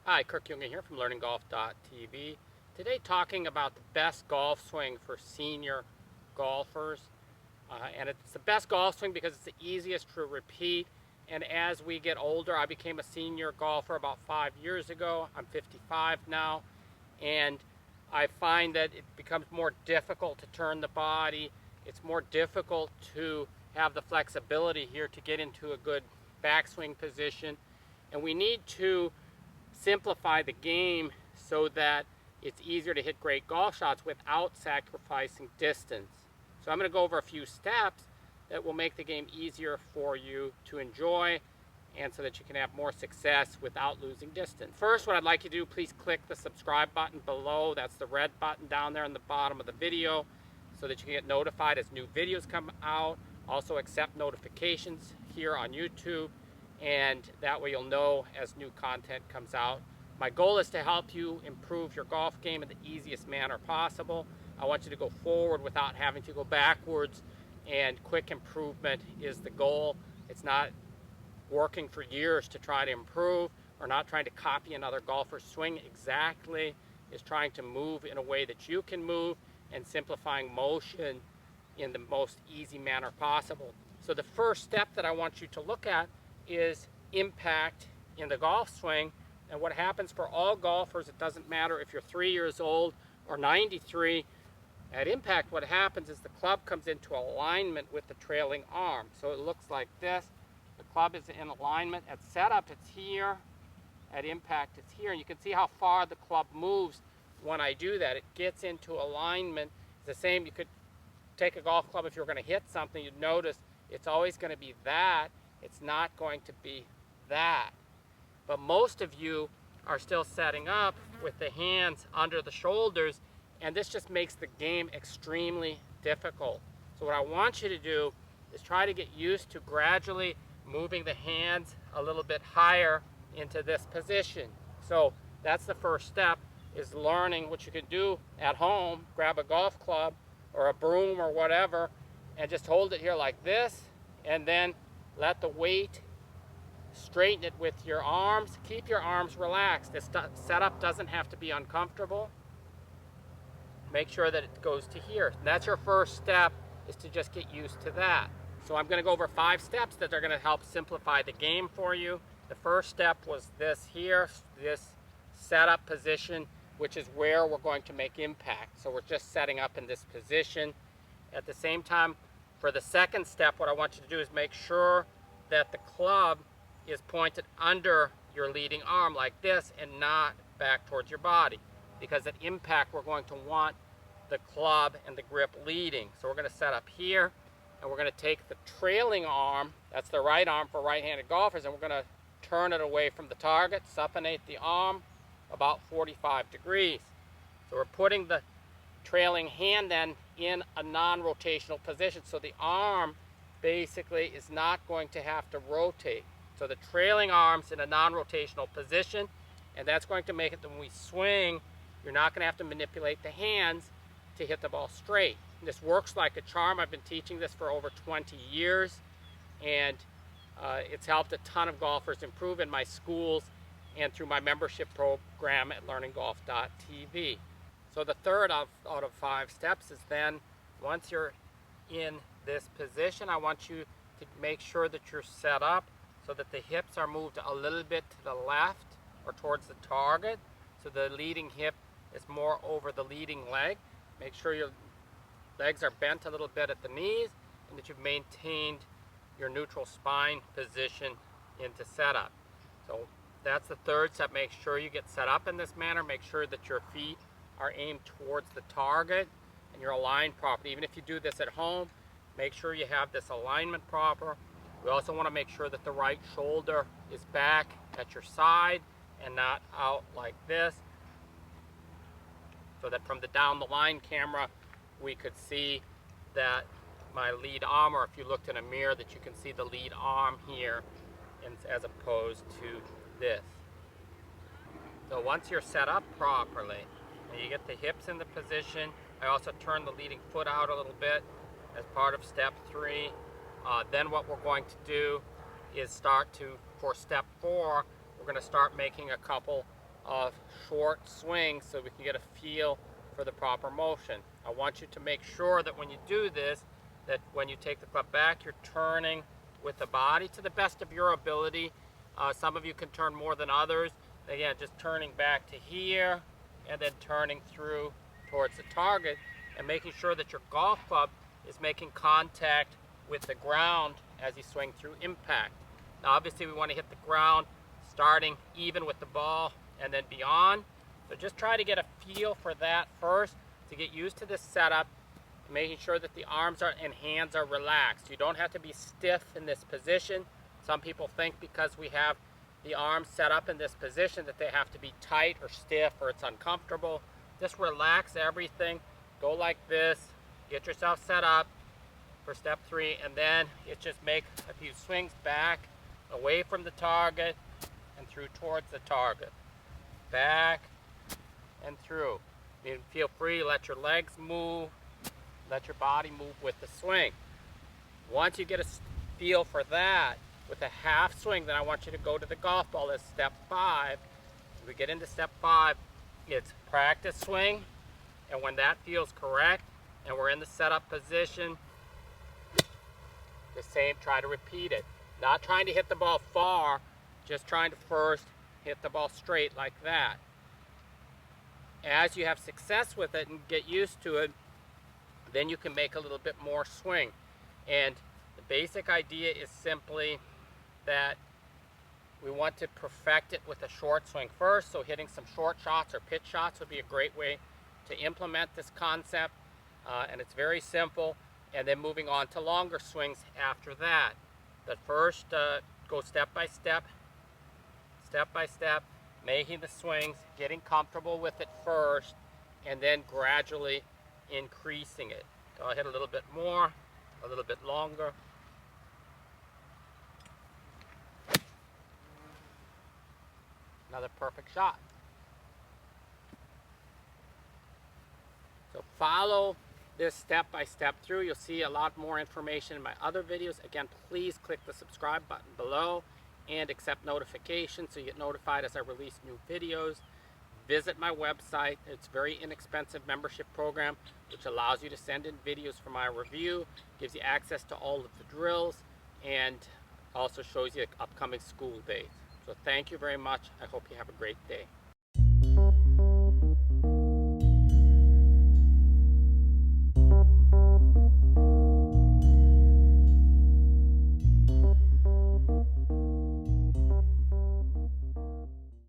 Hi, Kirk here from LearningGolf.tv. Today talking about the best golf swing for senior golfers. And it's the best golf swing because it's the easiest to repeat. And as we get older, I became a senior golfer about 5 years ago. I'm 55 now. And I find that it becomes more difficult to turn the body. It's more difficult to have the flexibility here to get into a good backswing position. And we need to simplify the game so that it's easier to hit great golf shots without sacrificing distance. So I'm going to go over a few steps that will make the game easier for you to enjoy and so that you can have more success without losing distance. First, what I'd like you to do, please click the subscribe button below. That's the red button down there in the bottom of the video so that you can get notified as new videos come out. Also accept notifications here on YouTube, and that way you'll know as new content comes out. My goal is to help you improve your golf game in the easiest manner possible. I want you to go forward without having to go backwards, and quick improvement is the goal. It's not working for years to try to improve or not trying to copy another golfer's swing exactly. Is trying to move in a way that you can move and simplifying motion in the most easy manner possible. So the first step that I want you to look at is impact in the golf swing. And what happens for all golfers, it doesn't matter if you're 3 years old or 93, at impact what happens is the club comes into alignment with the trailing arm. So it looks like this. The club is in alignment. At setup it's here, at impact it's here. And you can see how far the club moves when I do that. It gets into alignment. It's the same, you could take a golf club, if you're going to hit something, you'd notice it's always going to be that. It's not going to be that. But most of you are still setting up with the hands under the shoulders, and this just makes the game extremely difficult. So what I want you to do is try to get used to gradually moving the hands a little bit higher into this position. So that's the first step, is learning what you can do at home. Grab a golf club or a broom or whatever and just hold it here like this, and then let the weight straighten it with your arms. Keep your arms relaxed. This setup doesn't have to be uncomfortable. Make sure that it goes to here. And that's your first step, is to just get used to that. So I'm going to go over 5 steps that are going to help simplify the game for you. The first step was this here, this setup position, which is where we're going to make impact. So we're just setting up in this position. At the same time, for the second step, what I want you to do is make sure that the club is pointed under your leading arm like this and not back towards your body. Because at impact, we're going to want the club and the grip leading. So we're going to set up here, and we're going to take the trailing arm, that's the right arm for right-handed golfers, and we're going to turn it away from the target, supinate the arm about 45 degrees. So we're putting the trailing hand then in a non-rotational position, so the arm basically is not going to have to rotate. So the trailing arm's in a non-rotational position, and that's going to make it that when we swing, you're not going to have to manipulate the hands to hit the ball straight. And this works like a charm. I've been teaching this for over 20 years, and it's helped a ton of golfers improve in my schools and through my membership program at learninggolf.tv. So the third out of 5 steps is then, once you're in this position, I want you to make sure that you're set up so that the hips are moved a little bit to the left or towards the target. So the leading hip is more over the leading leg. Make sure your legs are bent a little bit at the knees and that you've maintained your neutral spine position into setup. So that's the third step. Make sure you get set up in this manner. Make sure that your feet are aimed towards the target and you're aligned properly. Even if you do this at home, make sure you have this alignment proper. We also want to make sure that the right shoulder is back at your side and not out like this, so that from the down the line camera we could see that my lead arm, or if you looked in a mirror, that you can see the lead arm here as opposed to this. So once you're set up properly and you get the hips in the position, I also turn the leading foot out a little bit as part of step 3. Then what we're going to do is for step 4, we're going to start making a couple of short swings so we can get a feel for the proper motion. I want you to make sure that when you do this, that when you take the club back, you're turning with the body to the best of your ability. Some of you can turn more than others. Again, just turning back to here and then turning through towards the target and making sure that your golf club is making contact with the ground as you swing through impact. Now obviously we want to hit the ground starting even with the ball and then beyond. So just try to get a feel for that first to get used to this setup, making sure that the arms and hands are relaxed. You don't have to be stiff in this position. Some people think because we have the arms set up in this position that they have to be tight or stiff or it's uncomfortable. Just relax everything. Go like this. Get yourself set up for step 3, and then it's just make a few swings back, away from the target, and through towards the target. Back and through. You feel free, let your legs move, let your body move with the swing. Once you get a feel for that, with a half swing, then I want you to go to the golf ball as step 5. As we get into step 5, it's practice swing, and when that feels correct, and we're in the setup position, the same, try to repeat it. Not trying to hit the ball far, just trying to first hit the ball straight like that. As you have success with it and get used to it, then you can make a little bit more swing. And the basic idea is simply that we want to perfect it with a short swing first. So hitting some short shots or pitch shots would be a great way to implement this concept. And it's very simple. And then moving on to longer swings after that. But first, go step by step, making the swings, getting comfortable with it first, and then gradually increasing it. So I'll hit a little bit more, a little bit longer. Another perfect shot. So follow this step by step through. You'll see a lot more information in my other videos. Again, please click the subscribe button below and accept notifications so you get notified as I release new videos. Visit my website. It's a very inexpensive membership program which allows you to send in videos for my review, gives you access to all of the drills, and also shows you upcoming school days. So thank you very much. I hope you have a great day.